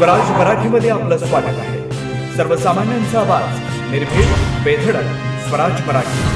स्वराज मराठीमध्ये आपलं स्वागत आहे. सर्वसामान्यांचा आवाज, निर्भीड, बेधडक. स्वराज मराठी.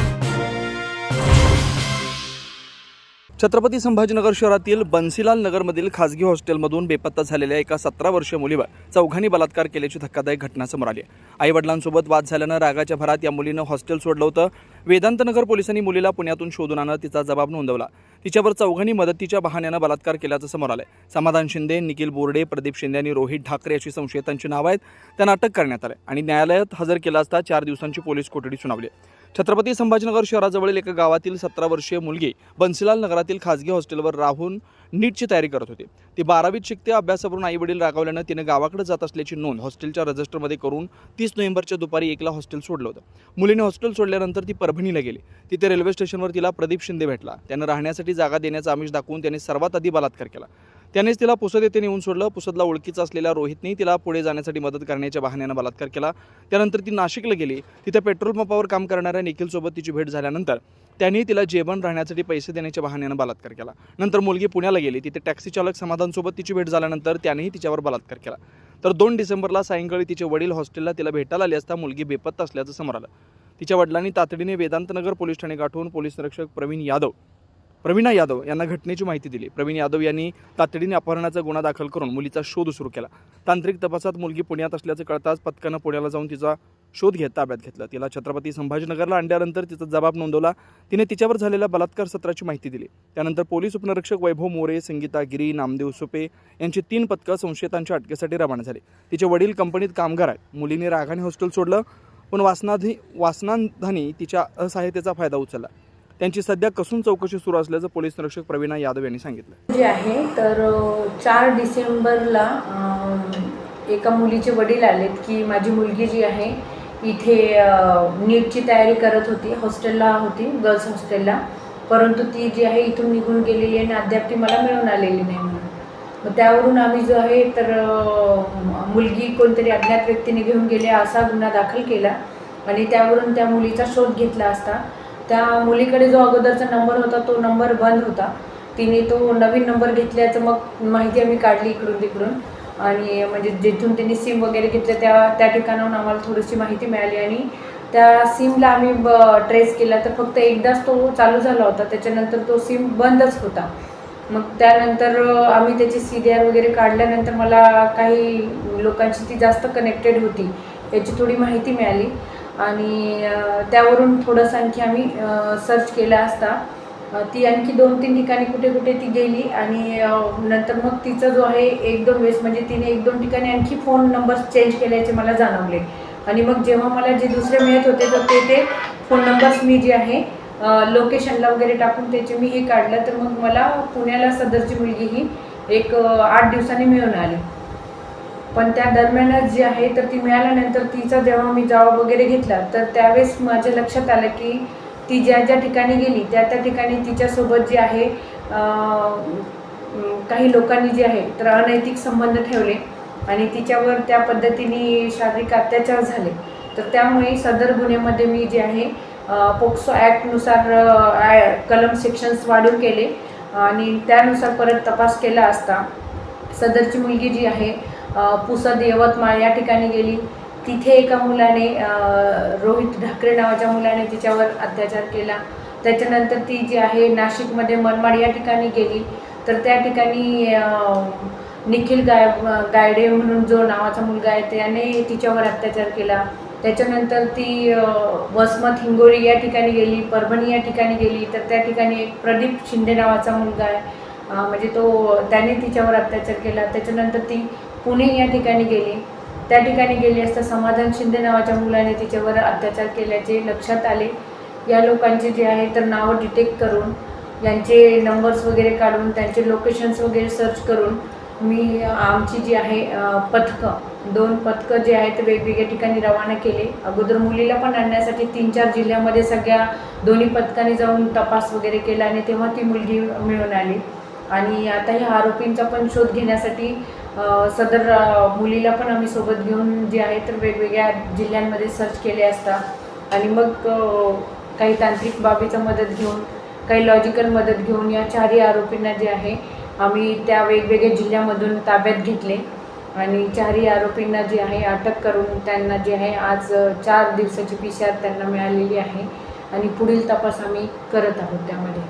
छत्रपती संभाजीनगर शहरातील बन्सीलाल नगरमधील खासगी हॉस्टेलमधून बेपत्ता झालेल्या एका 17 वर्षीय मुलीवर चौघांनी बलात्कार केल्याची धक्कादायक घटना समोर आली आहे. आईवडिलांसोबत वाद झाल्यानं रागाच्या भरात या मुलीनं हॉस्टेल सोडलं होतं. वेदांतनगर पोलिसांनी मुलीला पुण्यातून शोधून आणत तिचा जबाब नोंदवला. तिच्यावर चौघांनी मदतीच्या बहाण्यानं बलात्कार केल्याचं समोर आलंय. समाधान शिंदे, निखिल बोर्डे, प्रदीप शिंदे आणि रोहित ठाकरे अशी संशयितांची नावं आहेत. त्यांना अटक करण्यात आली आणि न्यायालयात हजर केलं असता 4 दिवसांची पोलीस कोठडी सुनावली. छत्रपती संभाजीनगर शहराजवळील एका गावातील 17 वर्षीय मुलगी बन्सीलाल नगरातील खासगी हॉस्टेलवर राहून नीटची तयारी करत होती. ती 12वीत शिकते. अभ्यासावरून आईवडील रागावल्यानं तिने गावाकडे जात असल्याची नोंद हॉस्टेलच्या रजिस्टरमध्ये करून 30 नोव्हेंबरच्या दुपारी 1ला हॉस्टेल सोडलं होतं. मुलीने हॉस्टेल सोडल्यानंतर ती परभणीला गेली. तिथे रेल्वे स्टेशनवर तिला प्रदीप शिंदे भेटला. त्यानं राहण्यासाठी जागा देण्याचं आमिष दाखवून त्याने सर्वात आधी बलात्कार केला. त्यानेच तिला पुसद येथे नेऊन सोडलं. पुसदला ओळखीचा असलेल्या रोहितने तिला पुढे जाण्यासाठी मदत करण्याच्या बहाण्यानं बलात्कार केला. त्यानंतर ती नाशिकला गेली. तिथे पेट्रोल पंपावर काम करणाऱ्या निखिलसोबत तिची भेट झाल्यानंतर त्यांनी तिला जेवण राहण्यासाठी पैसे देण्याच्या बहाण्यानं बलात्कार केला. नंतर मुलगी पुण्याला गेली. तिथे टॅक्सी चालक समाधानसोबत तिची भेट झाल्यानंतर त्यानेही तिच्यावर बलात्कार केला. तर 2 डिसेंबरला सायंकाळी तिचे वडील हॉस्टेलला तिला भेटायला आले असता मुलगी बेपत्ता असल्याचं समोर आलं. तिच्या वडिलांनी तातडीने वेदांतनगर पोलीस ठाणे गाठून पोलीस निरीक्षक प्रवीणा यादव यांना घटनेची माहिती दिली. प्रवीण यादव यांनी तातडीने अपहरणाचा गुन्हा दाखल करून मुलीचा शोध सुरू केला. तांत्रिक तपासात मुलगी पुण्यात असल्याचं कळताच पथकानं पुण्याला जाऊन तिचा शोध घेत ताब्यात घेतला. तिला छत्रपती संभाजीनगरला आणल्यानंतर तिचा जबाब नोंदवला. तिने तिच्यावर झालेल्या बलात्कार सत्राची माहिती दिली. त्यानंतर पोलीस उपनिरीक्षक वैभव मोरे, संगीता गिरी, नामदेव सुपे यांची 3 पथकं संशयितांच्या अटकेसाठी रवाना झाली. तिचे वडील कंपनीत कामगार आहेत. मुलीने रागाने हॉस्टेल सोडलं, पण वासनाधानी तिच्या असहाय्यतेचा फायदा उचलला. त्यांची सध्या कसून चौकशी सुरू असल्याचं पोलीस निरीक्षक प्रवीणा यादव यांनी सांगितलं. जे आहे तर 4 डिसेंबरला एका मुलीचे वडील आलेत की माझी मुलगी जी आहे इथे नीटची तयारी करत होती. हॉस्टेलला होती, गर्ल्स हॉस्टेलला, परंतु ती जी आहे इथून निघून गेलेली आहे आणि अद्याप ती मला मिळून आलेली नाही म्हणून. मग त्यावरून आम्ही जो आहे तर मुलगी कोणतरी अज्ञात व्यक्तीने घेऊन गेले असा गुन्हा दाखल केला आणि त्यावरून त्या मुलीचा शोध घेतला असता त्या मुलीकडे जो अगोदरचा नंबर होता तो नंबर बंद होता. तिने तो नवीन नंबर घेतल्याचं मग माहिती आम्ही काढली इकडून तिकडून आणि म्हणजे जिथून त्यांनी सिम वगैरे घेतलं त्या ठिकाणाहून आम्हाला थोडीशी माहिती मिळाली आणि त्या सिमला आम्ही ट्रेस केला तर फक्त एकदाच तो चालू झाला होता. त्याच्यानंतर तो सिम बंदच होता. मग त्यानंतर आम्ही त्याची CDR वगैरे काढल्यानंतर मला काही लोकांची ती जास्त कनेक्टेड होती याची थोडी माहिती मिळाली आणि त्यावरून थोडंसं आणखी आम्ही सर्च केला असता ती आणखी 2-3 ठिकाणी कुठे कुठे ती गेली आणि नंतर मग तिचा जो आहे 1-2 वेळेस म्हणजे तिने 1-2 ठिकाणी आणखी फोन नंबर चेंज केल्याचे मला जाणवले आणि मग जेव्हा मला जे दुसरे मिळत होते तर ते फोन नंबर्स मी जे आहे लोकेशनला वगैरे टाकून त्याचे मी हे काढलं तर मग मला पुण्याला सदरची मुलगी ही एक 8 दिवसांनी मिळून आली. पण त्या दरम्यानच जी आहे तर ती मिळाल्यानंतर तिचा जेव्हा मी जॉब वगैरे घेतला तर त्यावेळेस माझ्या लक्षात आलं की ती ज्या ठिकाणी गेली त्या ठिकाणी तिच्यासोबत जे आहे काही लोकांनी जे आहे तर अनैतिक संबंध ठेवले आणि तिच्यावर त्या पद्धतीने शारीरिक अत्याचार झाले. तर त्यामुळे सदर गुन्ह्यामध्ये मी जे आहे पोक्सो ॲक्टनुसार कलम सेक्शन्स वाढीव केले आणि त्यानुसार परत तपास केला असता सदरची मुलगी जी आहे पुसद यवतमाळ या ठिकाणी गेली. तिथे एका मुलाने रोहित ठाकरे नावाच्या मुलाने तिच्यावर अत्याचार केला. त्याच्यानंतर ती जी आहे नाशिकमध्ये मनमाड या ठिकाणी गेली तर त्या ठिकाणी निखिल गायडे म्हणून जो नावाचा मुलगा आहे त्याने तिच्यावर अत्याचार केला. त्याच्यानंतर ती वसमत हिंगोली या ठिकाणी गेली, परभणी या ठिकाणी गेली तर त्या ठिकाणी एक प्रदीप शिंदे नावाचा मुलगा आहे म्हणजे त्याने तिच्यावर अत्याचार केला. त्याच्यानंतर ती पुणे या ठिकाणी गेली. त्या ठिकाणी गेली असता समाधान शिंदे नावाच्या मुलाने तिच्यावर अत्याचार केल्याचे लक्षात आले. या लोकांचे जे आहे तर नावं डिटेक्ट करून यांचे नंबर्स वगैरे काढून त्यांचे लोकेशन्स वगैरे सर्च करून मी आमची जी आहे 2 पथकं जे आहेत वेगवेगळ्या ठिकाणी रवाना केले. अगोदर मुलीला पण आणण्यासाठी 3-4 जिल्ह्यामध्ये सगळ्या दोन्ही पथकांनी जाऊन तपास वगैरे केला आणि तेव्हा ती मुलगी मिळून आली आणि आता ह्या आरोपींचा पण शोध घेण्यासाठी सदर मुलीला पण आम्ही सोबत घेऊन जे आहे तर वेगवेगळ्या जिल्ह्यांमध्ये सर्च केले असता आणि मग काही तांत्रिक बाबीचा मदत घेऊन काही लॉजिकल मदत घेऊन या 4ही आरोपींना जे आहे आम्ही त्या वेगवेगळ्या जिल्ह्यामधून ताब्यात घेतले आणि चारही आरोपींना जे आहे अटक करून त्यांना जे आहे आज 4 दिवसाची PCR त्यांना मिळालेली आहे आणि पुढील तपास आम्ही करत आहोत त्यामध्ये.